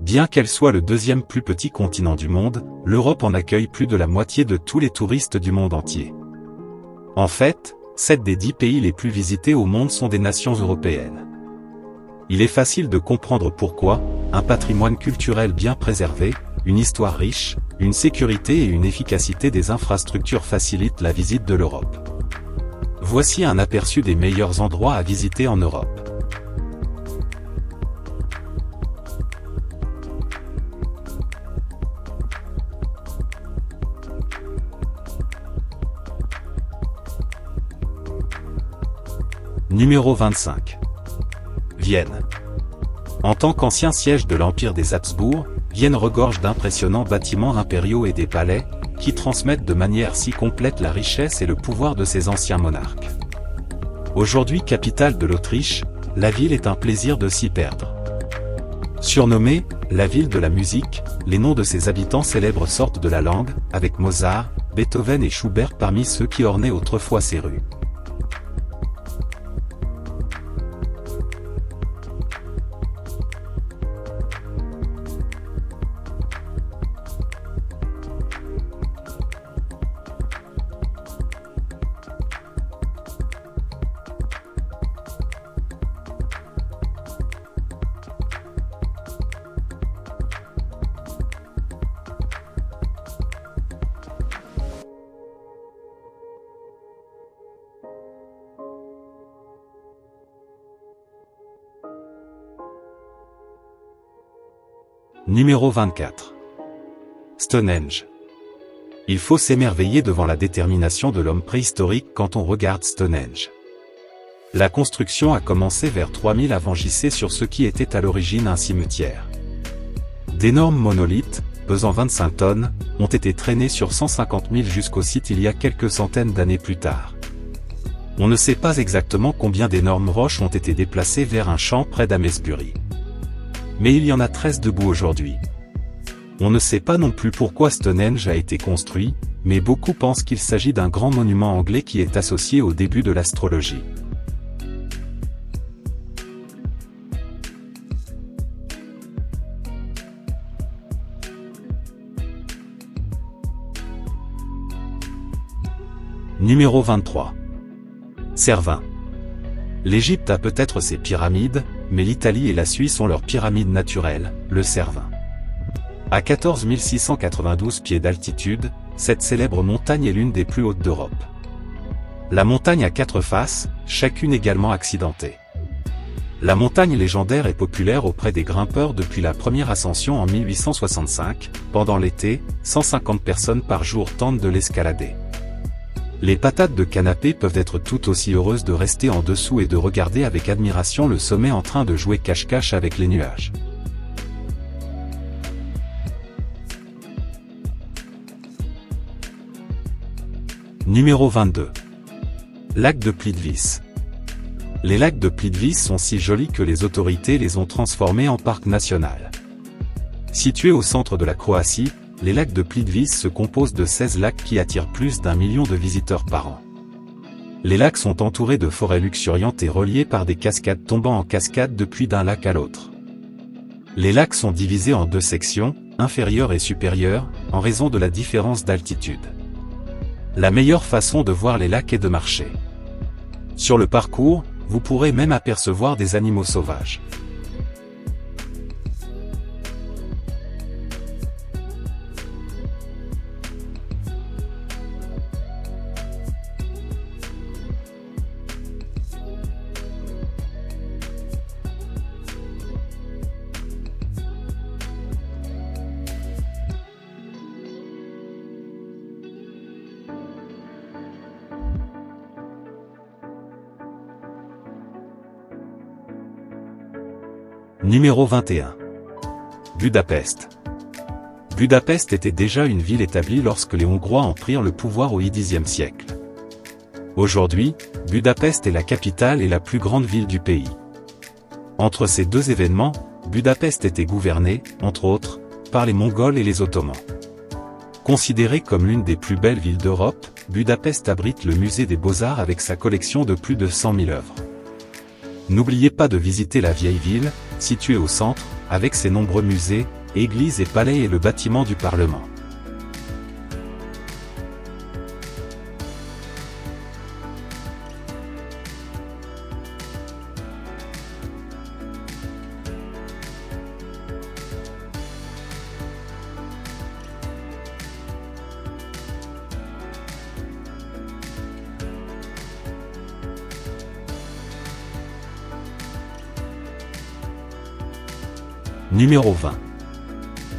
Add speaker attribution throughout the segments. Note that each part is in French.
Speaker 1: Bien qu'elle soit le deuxième plus petit continent du monde, l'Europe en accueille plus de la moitié de tous les touristes du monde entier. En fait, 7 des 10 pays les plus visités au monde sont des nations européennes. Il est facile de comprendre pourquoi, un patrimoine culturel bien préservé, une histoire riche, une sécurité et une efficacité des infrastructures facilitent la visite de l'Europe. Voici un aperçu des meilleurs endroits à visiter en Europe. Numéro 25. Vienne. En tant qu'ancien siège de l'Empire des Habsbourg, Vienne regorge d'impressionnants bâtiments impériaux et des palais, qui transmettent de manière si complète la richesse et le pouvoir de ses anciens monarques. Aujourd'hui capitale de l'Autriche, la ville est un plaisir de s'y perdre. Surnommée « la ville de la musique », les noms de ses habitants célèbres sortent de la langue, avec Mozart, Beethoven et Schubert parmi ceux qui ornaient autrefois ces rues. Numéro 24. Stonehenge. Il faut s'émerveiller devant la détermination de l'homme préhistorique quand on regarde Stonehenge. La construction a commencé vers 3000 avant JC sur ce qui était à l'origine un cimetière. D'énormes monolithes, pesant 25 tonnes, ont été traînés sur 150 000 jusqu'au site il y a quelques centaines d'années plus tard. On ne sait pas exactement combien d'énormes roches ont été déplacées vers un champ près d'Amesbury. Mais il y en a 13 debout aujourd'hui. On ne sait pas non plus pourquoi Stonehenge a été construit, mais beaucoup pensent qu'il s'agit d'un grand monument anglais qui est associé au début de l'astrologie. Numéro 23. Cervin. L'Égypte a peut-être ses pyramides, mais l'Italie et la Suisse ont leur pyramide naturelle, le Cervin. À 14 692 pieds d'altitude, cette célèbre montagne est l'une des plus hautes d'Europe. La montagne a 4 faces, chacune également accidentée. La montagne légendaire est populaire auprès des grimpeurs depuis la première ascension en 1865, pendant l'été, 150 personnes par jour tentent de l'escalader. Les patates de canapé peuvent être tout aussi heureuses de rester en dessous et de regarder avec admiration le sommet en train de jouer cache-cache avec les nuages. Numéro 22. Lac de Plitvice. Les lacs de Plitvice sont si jolis que les autorités les ont transformés en parc national. Situés au centre de la Croatie, les lacs de Plitvice se composent de 16 lacs qui attirent plus d'1 million de visiteurs par an. Les lacs sont entourés de forêts luxuriantes et reliés par des cascades tombant en cascade depuis d'un lac à l'autre. Les lacs sont divisés en 2 sections, inférieure et supérieure, en raison de la différence d'altitude. La meilleure façon de voir les lacs est de marcher. Sur le parcours, vous pourrez même apercevoir des animaux sauvages. Numéro 21. Budapest. Budapest était déjà une ville établie lorsque les Hongrois en prirent le pouvoir au Xe siècle. Aujourd'hui, Budapest est la capitale et la plus grande ville du pays. Entre ces 2 événements, Budapest était gouvernée, entre autres, par les Mongols et les Ottomans. Considérée comme l'une des plus belles villes d'Europe, Budapest abrite le musée des Beaux-Arts avec sa collection de plus de 100 000 œuvres. N'oubliez pas de visiter la vieille ville, située au centre, avec ses nombreux musées, églises et palais et le bâtiment du Parlement.
Speaker 2: Numéro 20.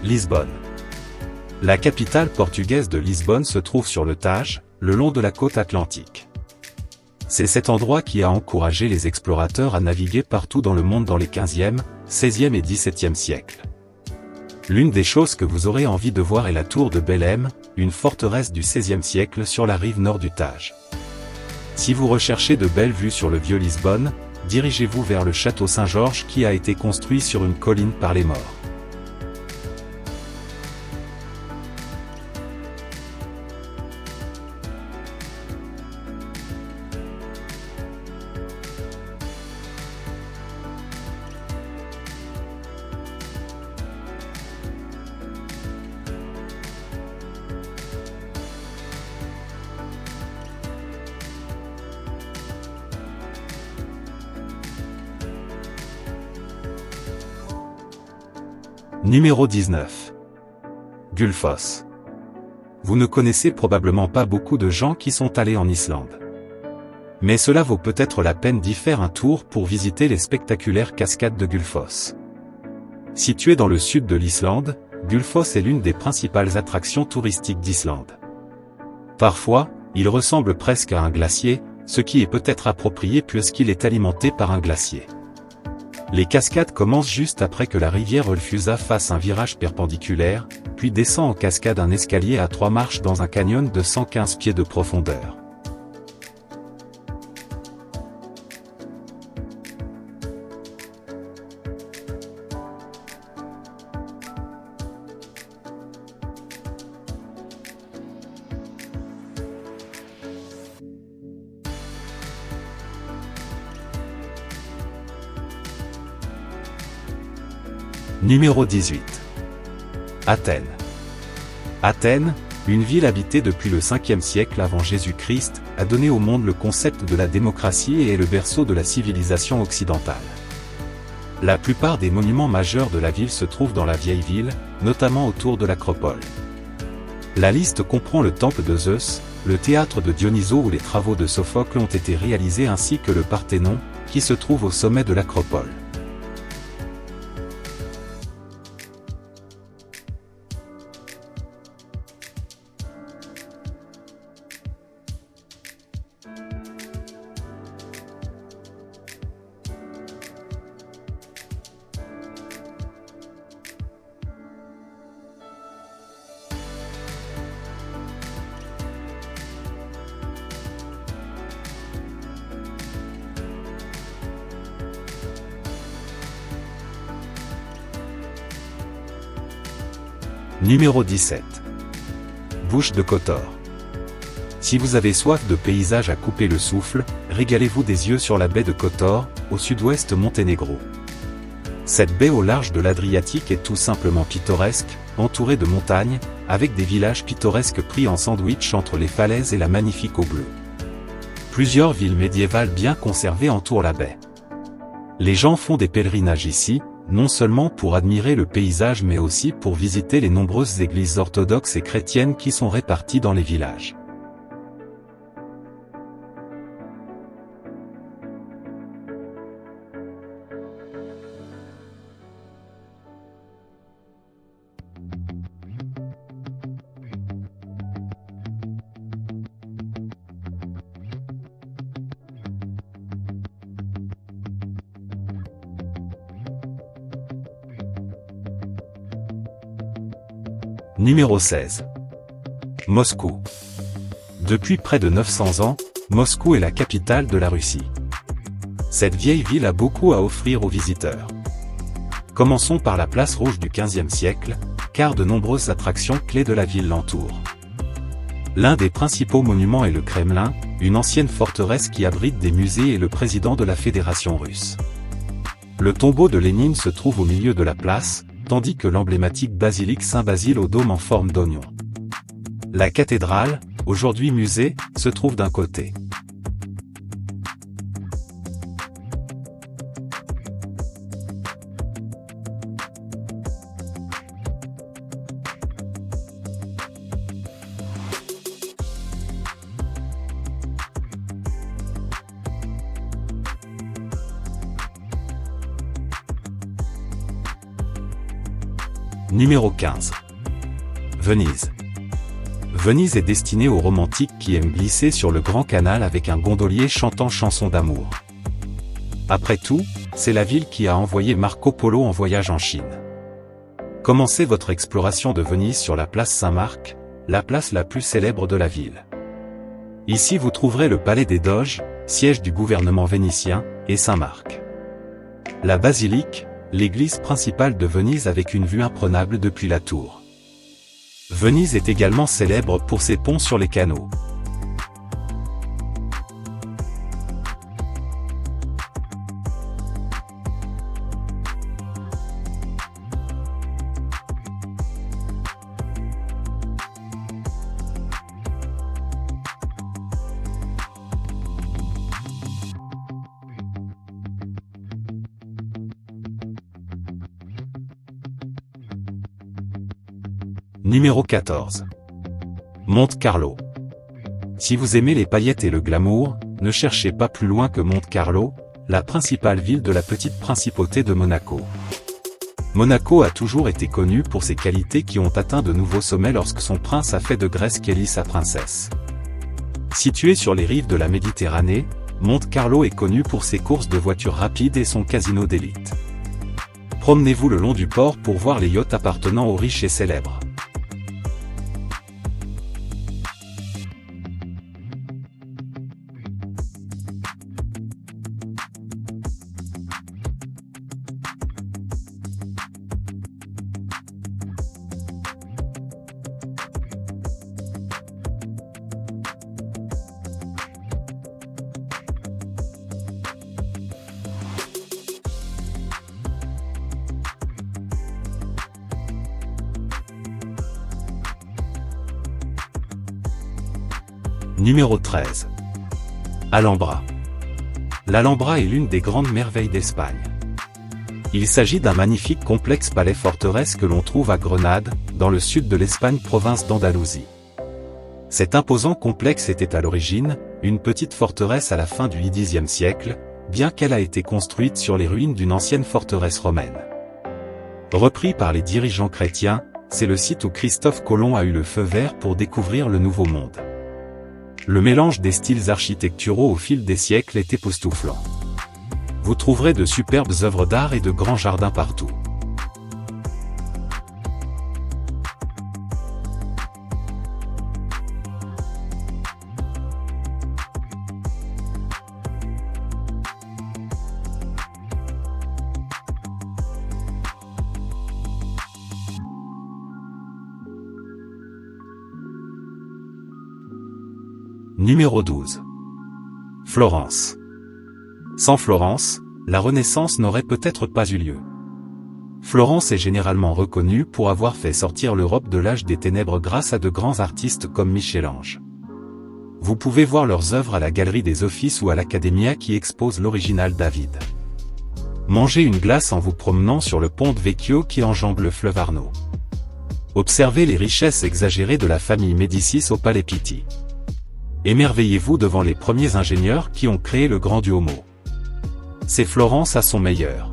Speaker 2: Lisbonne. La capitale portugaise de Lisbonne se trouve sur le Tage, le long de la côte atlantique. C'est cet endroit qui a encouragé les explorateurs à naviguer partout dans le monde dans les 15e, 16e et 17e siècles. L'une des choses que vous aurez envie de voir est la tour de Belém, une forteresse du XVIe siècle sur la rive nord du Tage. Si vous recherchez de belles vues sur le vieux Lisbonne, dirigez-vous vers le château Saint-Georges qui a été construit sur une colline par les morts.
Speaker 1: Numéro 19. Gullfoss. Vous ne connaissez probablement pas beaucoup de gens qui sont allés en Islande. Mais cela vaut peut-être la peine d'y faire un tour pour visiter les spectaculaires cascades de Gullfoss. Situé dans le sud de l'Islande, Gullfoss est l'une des principales attractions touristiques d'Islande. Parfois, il ressemble presque à un glacier, ce qui est peut-être approprié puisqu'il est alimenté par un glacier. Les cascades commencent juste après que la rivière Ölfusá fasse un virage perpendiculaire, puis descend en cascade un escalier à 3 marches dans un canyon de 115 pieds de profondeur.
Speaker 2: Numéro 18. Athènes. Athènes, une ville habitée depuis le 5e siècle avant Jésus-Christ, a donné au monde le concept de la démocratie et est le berceau de la civilisation occidentale. La plupart des monuments majeurs de la ville se trouvent dans la vieille ville, notamment autour de l'Acropole. La liste comprend le temple de Zeus, le théâtre de Dionysos où les travaux de Sophocle ont été réalisés ainsi que le Parthénon, qui se trouve au sommet de l'Acropole.
Speaker 1: Numéro 17. Bouches de Kotor. Si vous avez soif de paysages à couper le souffle, régalez-vous des yeux sur la baie de Kotor, au sud-ouest Monténégro. Cette baie au large de l'Adriatique est tout simplement pittoresque, entourée de montagnes, avec des villages pittoresques pris en sandwich entre les falaises et la magnifique eau bleue. Plusieurs villes médiévales bien conservées entourent la baie. Les gens font des pèlerinages ici, non seulement pour admirer le paysage mais aussi pour visiter les nombreuses églises orthodoxes et chrétiennes qui sont réparties dans les villages.
Speaker 2: Numéro 16. Moscou. Depuis près de 900 ans, Moscou est la capitale de la Russie. Cette vieille ville a beaucoup à offrir aux visiteurs. Commençons par la place rouge du XVe siècle, car de nombreuses attractions clés de la ville l'entourent. L'un des principaux monuments est le Kremlin, une ancienne forteresse qui abrite des musées et le président de la Fédération russe.
Speaker 1: Le tombeau de Lénine se trouve au milieu de la place, tandis que l'emblématique basilique Saint-Basile au dôme en forme d'oignon. La cathédrale, aujourd'hui musée, se trouve d'un côté.
Speaker 2: Numéro 15. Venise. Venise est destinée aux romantiques qui aiment glisser sur le grand canal avec un gondolier chantant chansons d'amour. Après tout, c'est la ville qui a envoyé Marco Polo en voyage en Chine. Commencez votre exploration de Venise sur la place Saint-Marc, la place la plus célèbre de la ville. Ici vous trouverez le palais des Doges, siège du gouvernement vénitien, et Saint-Marc. La basilique, l'église principale de Venise avec une vue imprenable depuis la tour. Venise est également célèbre pour ses ponts sur les canaux.
Speaker 1: Numéro 14. Monte Carlo. Si vous aimez les paillettes et le glamour, ne cherchez pas plus loin que Monte Carlo, la principale ville de la petite principauté de Monaco. Monaco a toujours été connu pour ses qualités qui ont atteint de nouveaux sommets lorsque son prince a fait de Grace Kelly sa princesse. Situé sur les rives de la Méditerranée, Monte Carlo est connu pour ses courses de voitures rapides et son casino d'élite. Promenez-vous le long du port pour voir les yachts appartenant aux riches et célèbres.
Speaker 2: Numéro 13. Alhambra. L'Alhambra est l'une des grandes merveilles d'Espagne. Il s'agit d'un magnifique complexe palais-forteresse que l'on trouve à Grenade, dans le sud de l'Espagne, province d'Andalousie. Cet imposant complexe était à l'origine une petite forteresse à la fin du Xe siècle, bien qu'elle a été construite sur les ruines d'une ancienne forteresse romaine. Repris par les dirigeants chrétiens, c'est le site où Christophe Colomb a eu le feu vert pour découvrir le Nouveau Monde. Le mélange des styles architecturaux au fil des siècles est époustouflant. Vous trouverez de superbes œuvres d'art et de grands jardins partout. Numéro 12. Florence. Sans Florence, la Renaissance n'aurait peut-être pas eu lieu. Florence est généralement reconnue pour avoir fait sortir l'Europe de l'âge des ténèbres grâce à de grands artistes comme Michel-Ange. Vous pouvez voir leurs œuvres à la Galerie des Offices ou à l'Accademia qui expose l'original David. Mangez une glace en vous promenant sur le Ponte Vecchio qui enjambe le fleuve Arno. Observez les richesses exagérées de la famille Médicis au Palais Pitti. Émerveillez-vous devant les premiers ingénieurs qui ont créé le Grand Duomo. C'est Florence à son meilleur.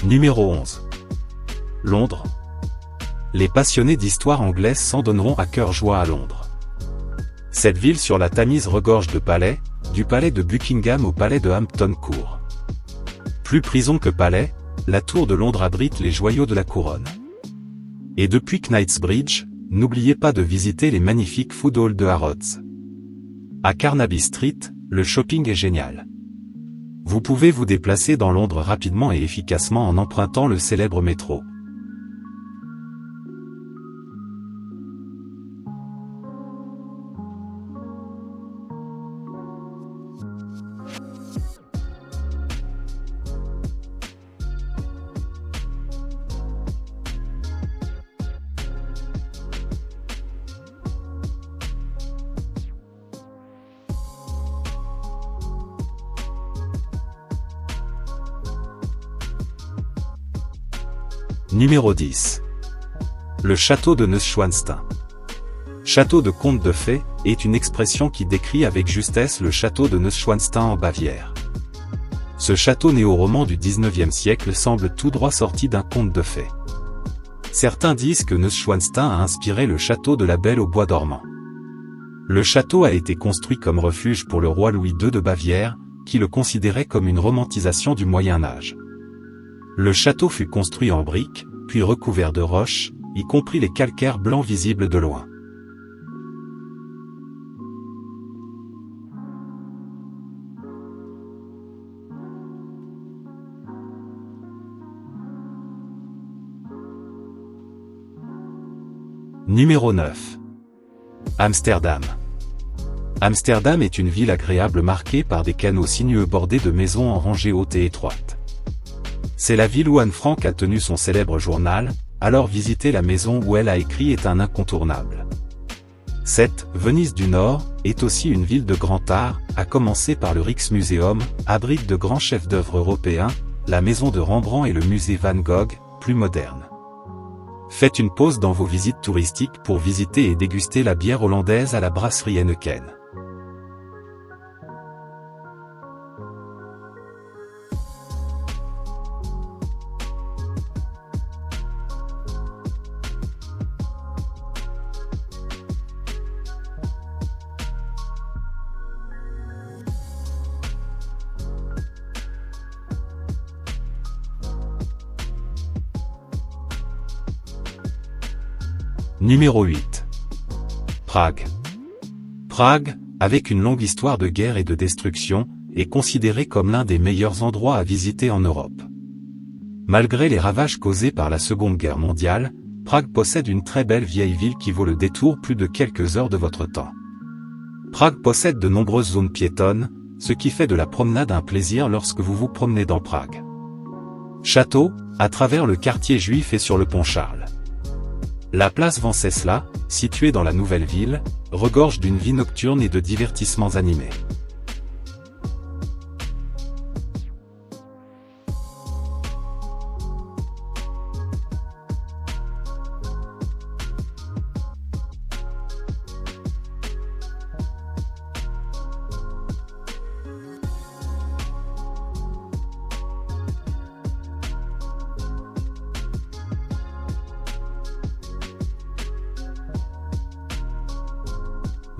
Speaker 2: Numéro 11. Londres. Les passionnés d'histoire anglaise s'en donneront à cœur joie à Londres. Cette ville sur la Tamise regorge de palais, du palais de Buckingham au palais de Hampton Court. Plus prison que palais, la tour de Londres abrite les joyaux de la couronne.
Speaker 1: Et depuis Knightsbridge, n'oubliez pas de visiter les magnifiques food halls de Harrods. À Carnaby Street, le shopping est génial. Vous pouvez vous déplacer dans Londres rapidement et efficacement en empruntant le célèbre métro. Numéro 10. Le château de Neuschwanstein. Château de conte de fées est une expression qui décrit avec justesse le château de Neuschwanstein en Bavière. Ce château néo-roman du XIXe siècle semble tout droit sorti d'un conte de fées. Certains disent que Neuschwanstein a inspiré le château de la Belle au bois dormant. Le château a été construit comme refuge pour le roi Louis II de Bavière, qui le considérait comme une romantisation du Moyen Âge. Le château fut construit en briques, puis recouvert de roches, y compris les calcaires blancs visibles de loin. Numéro 9. Amsterdam. Amsterdam est une ville agréable marquée par des canaux sinueux bordés de maisons en rangées hautes et étroites. C'est la ville où Anne Frank a tenu son célèbre journal, alors visiter la maison où elle a écrit est un incontournable. Cette Venise du Nord est aussi une ville de grand art, à commencer par le Rijksmuseum, abrite de grands chefs-d'œuvre européens, la maison de Rembrandt et le musée Van Gogh, plus moderne. Faites une pause dans vos visites touristiques pour visiter et déguster la bière hollandaise à la brasserie Heineken. Numéro 8. Prague. Prague, avec une longue histoire de guerre et de destruction, est considérée comme l'un des meilleurs endroits à visiter en Europe. Malgré les ravages causés par la Seconde Guerre mondiale, Prague possède une très belle vieille ville qui vaut le détour plus de quelques heures de votre temps. Prague possède de nombreuses zones piétonnes, ce qui fait de la promenade un plaisir lorsque vous vous promenez dans Prague. Château, à travers le quartier juif et sur le pont Charles. La place Venceslas, située dans la nouvelle ville, regorge d'une vie nocturne et de divertissements animés.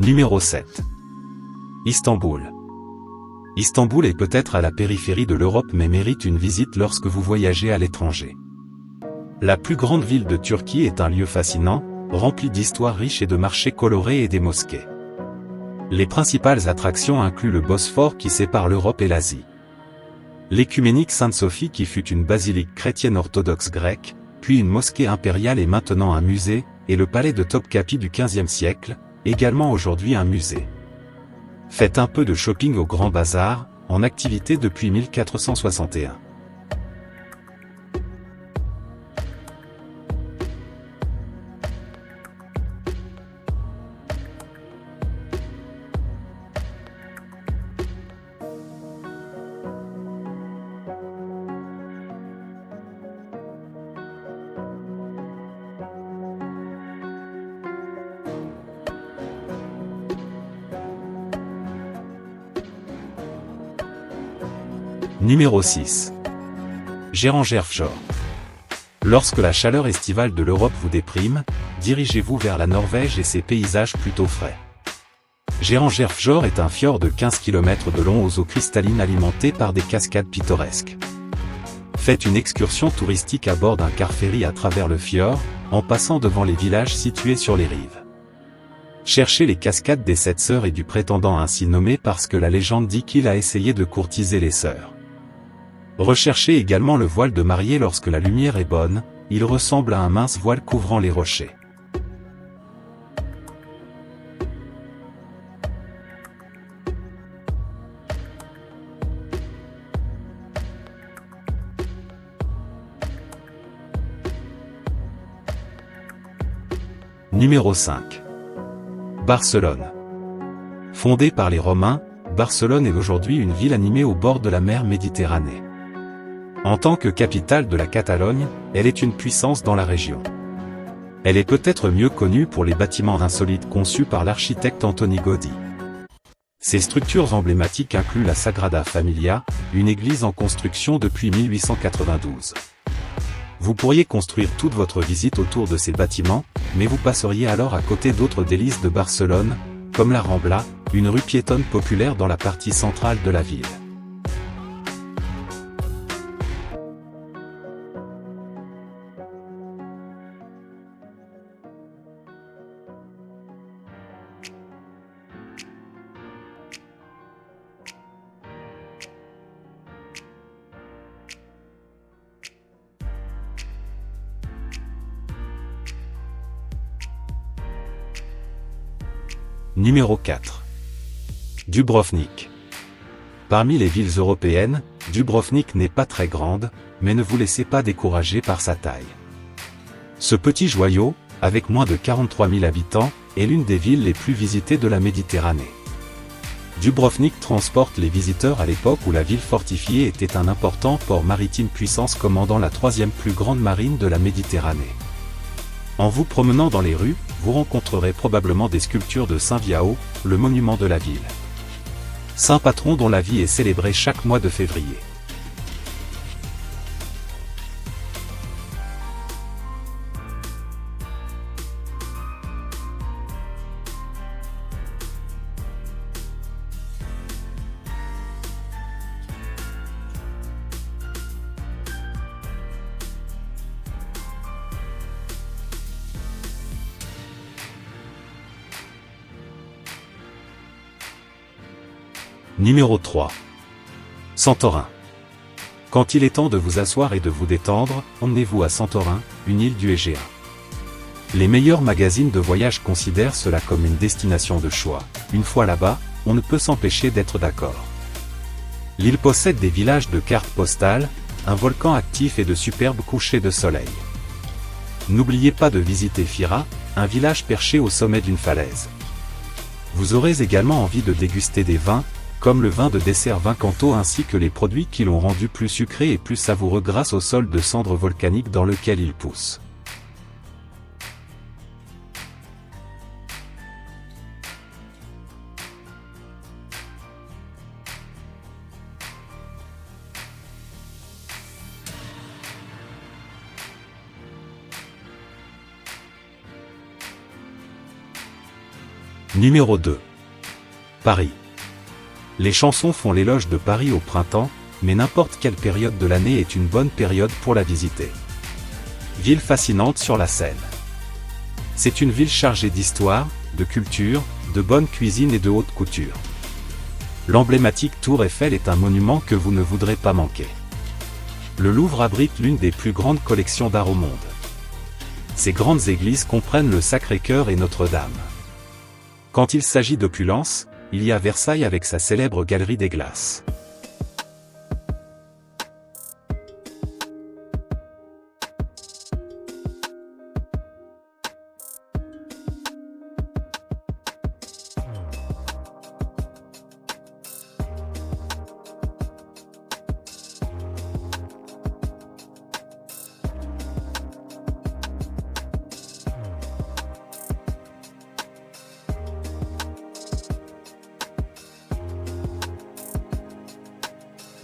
Speaker 1: Numéro 7. Istanbul. Istanbul est peut-être à la périphérie de l'Europe mais mérite une visite lorsque vous voyagez à l'étranger. La plus grande ville de Turquie est un lieu fascinant, rempli d'histoires riches et de marchés colorés et des mosquées. Les principales attractions incluent le Bosphore qui sépare l'Europe et l'Asie. L'Œcuménique Sainte-Sophie qui fut une basilique chrétienne orthodoxe grecque, puis une mosquée impériale et maintenant un musée, et le palais de Topkapi du XVe siècle, également aujourd'hui un musée. Faites un peu de shopping au Grand Bazar, en activité depuis 1461. Numéro 6. Geiranger-Fjord. Lorsque la chaleur estivale de l'Europe vous déprime, dirigez-vous vers la Norvège et ses paysages plutôt frais. Geiranger-Fjord est un fjord de 15 km de long aux eaux cristallines alimentées par des cascades pittoresques. Faites une excursion touristique à bord d'un car-ferry à travers le fjord, en passant devant les villages situés sur les rives. Cherchez les cascades des 7 sœurs et du prétendant ainsi nommé parce que la légende dit qu'il a essayé de courtiser les sœurs. Recherchez également le voile de mariée lorsque la lumière est bonne, il ressemble à un mince voile couvrant les rochers.
Speaker 2: Numéro 5. Barcelone. Fondée par les Romains, Barcelone est aujourd'hui une ville animée au bord de la mer Méditerranée. En tant que capitale de la Catalogne, elle est une puissance dans la région. Elle est peut-être mieux connue pour les bâtiments insolites conçus par l'architecte Antoni Gaudí. Ses structures emblématiques incluent la Sagrada Familia, une église en construction depuis 1892. Vous pourriez construire toute votre visite autour de ces bâtiments, mais vous passeriez alors à côté d'autres délices de Barcelone, comme la Rambla, une rue piétonne populaire dans la partie centrale de la ville.
Speaker 1: Numéro 4. Dubrovnik. Parmi les villes européennes, Dubrovnik n'est pas très grande, mais ne vous laissez pas décourager par sa taille. Ce petit joyau, avec moins de 43 000 habitants, est l'une des villes les plus visitées de la Méditerranée. Dubrovnik transporte les visiteurs à l'époque où la ville fortifiée était un important port maritime puissance commandant la 3e plus grande marine de la Méditerranée. En vous promenant dans les rues, vous rencontrerez probablement des sculptures de Saint Viao, le monument de la ville. Saint patron dont la vie est célébrée chaque mois de février.
Speaker 2: Numéro 3. Santorin. Quand il est temps de vous asseoir et de vous détendre, emmenez-vous à Santorin, une île du Égéa. Les meilleurs magazines de voyage considèrent cela comme une destination de choix. Une fois là-bas, on ne peut s'empêcher d'être d'accord. L'île possède des villages de cartes postales, un volcan actif et de superbes couchers de soleil. N'oubliez pas de visiter Fira, un village perché au sommet d'une falaise. Vous aurez également envie de déguster des vins, comme le vin de dessert Vincanto ainsi que les produits qui l'ont rendu plus sucré et plus savoureux grâce au sol de cendres volcaniques dans lequel il pousse. Numéro 2. Paris. Les chansons font l'éloge de Paris au printemps, mais n'importe quelle période de l'année est une bonne période pour la visiter. Ville fascinante sur la Seine. C'est une ville chargée d'histoire, de culture, de bonne cuisine et de haute couture. L'emblématique Tour Eiffel est un monument que vous ne voudrez pas manquer. Le Louvre abrite l'une des plus grandes collections d'art au monde. Ces grandes églises comprennent le Sacré-Cœur et Notre-Dame. Quand il s'agit d'opulence, il y a Versailles avec sa célèbre galerie des glaces.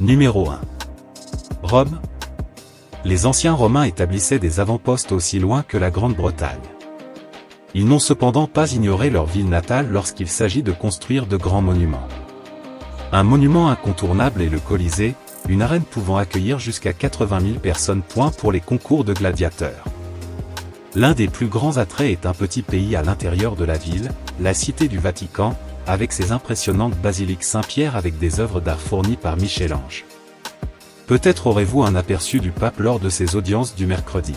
Speaker 2: Numéro 1. Rome. Les anciens Romains établissaient des avant-postes aussi loin que la Grande-Bretagne. Ils n'ont cependant pas ignoré leur ville natale lorsqu'il s'agit de construire de grands monuments. Un monument incontournable est le Colisée, une arène pouvant accueillir jusqu'à 80 000 personnes. Pour les concours de gladiateurs.
Speaker 1: L'un des plus grands attraits est un petit pays à l'intérieur de la ville, la Cité du Vatican, avec ses impressionnantes basiliques Saint-Pierre avec des œuvres d'art fournies par Michel-Ange. Peut-être aurez-vous un aperçu du pape lors de ses audiences du mercredi.